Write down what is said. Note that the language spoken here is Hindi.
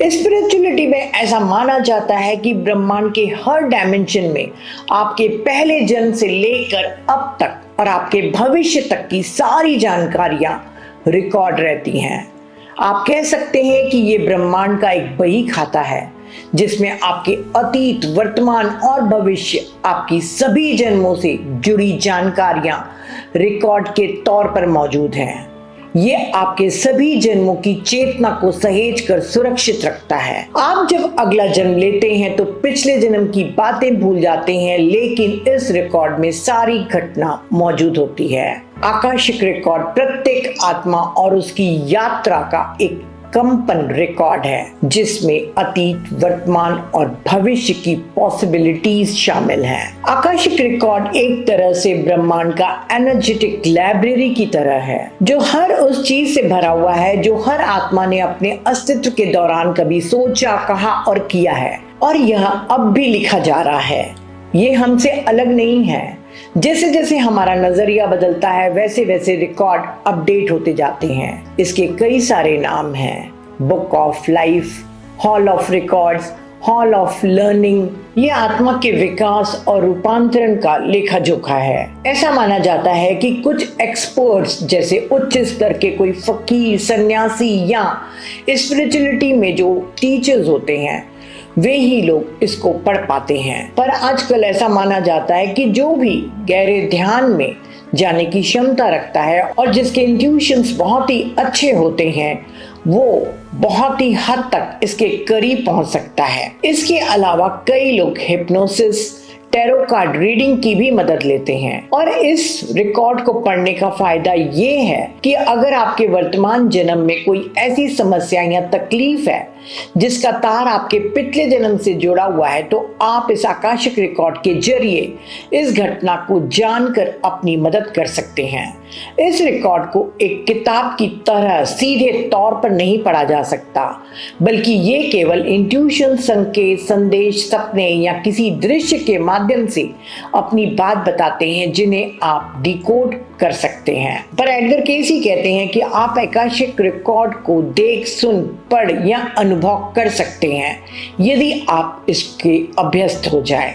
स्पिरिचुअलिटी में ऐसा माना जाता है कि ब्रह्मांड के हर डायमेंशन में आपके पहले जन्म से लेकर अब तक और आपके भविष्य तक की सारी जानकारियां रिकॉर्ड रहती हैं। आप कह सकते हैं कि ये ब्रह्मांड का एक बही खाता है जिसमें आपके अतीत, वर्तमान और भविष्य आपकी सभी जन्मों से जुड़ी जानकारियां रिकॉर्ड के तौर पर मौजूद हैं। ये आपके सभी जन्मों की चेतना को सहेज कर सुरक्षित रखता है। आप जब अगला जन्म लेते हैं तो पिछले जन्म की बातें भूल जाते हैं, लेकिन इस रिकॉर्ड में सारी घटना मौजूद होती है। आकाशिक रिकॉर्ड प्रत्येक आत्मा और उसकी यात्रा का एक कंपन रिकॉर्ड है जिसमें अतीत, वर्तमान और भविष्य की पॉसिबिलिटीज शामिल हैं। आकाशिक रिकॉर्ड एक तरह से ब्रह्मांड का एनर्जेटिक लाइब्रेरी की तरह है जो हर उस चीज से भरा हुआ है जो हर आत्मा ने अपने अस्तित्व के दौरान कभी सोचा, कहा और किया है, और यह अब भी लिखा जा रहा है। ये हमसे अलग नहीं है। जैसे जैसे हमारा नजरिया बदलता है वैसे वैसे रिकॉर्ड अपडेट होते जाते हैं। इसके कई सारे नाम हैं। Book of life, hall of records, hall of learning. ये आत्मा के विकास और रूपांतरण का लेखा जोखा है। ऐसा माना जाता है कि कुछ एक्सपर्ट्स जैसे उच्च स्तर के कोई फकीर, सन्यासी या स्पिरिचुअलिटी में जो टीचर्स होते हैं वे ही लोग इसको पढ़ पाते हैं। पर आजकल ऐसा माना जाता है कि जो भी गहरे ध्यान में जाने की क्षमता रखता है और जिसके इंट्यूशंस बहुत ही अच्छे होते हैं वो बहुत ही हद तक इसके करीब पहुंच सकता है। इसके अलावा कई लोग हिप्नोसिस, टैरो कार्ड रीडिंग की भी मदद लेते हैं। और इस रिकॉर्ड को पढ़ने का फायदा ये है कि अगर आपके वर्तमान जन्म में कोई ऐसी समस्या या तकलीफ है जिसका तार आपके पिछले जन्म से जुड़ा हुआ है तो आप इस आकाशिक रिकॉर्ड के जरिए इस घटना को जानकर अपनी मदद कर सकते हैं। इस रिकॉर्ड को एक किताब की तरह सीधे तौर पर नहीं पढ़ा जा सकता, बल्कि ये केवल इंट्यूशन, संकेत, संदेश, सपने या किसी दृश्य के माध्यम से अपनी बात बताते हैं जिन्हें आप डिकोड कर सकते हैं। पर एडगर केसी कहते हैं कि आप आकाशिक रिकॉर्ड को देख, सुन, पढ़ या अनुभव कर सकते हैं यदि आप इसके अभ्यस्त हो जाएं।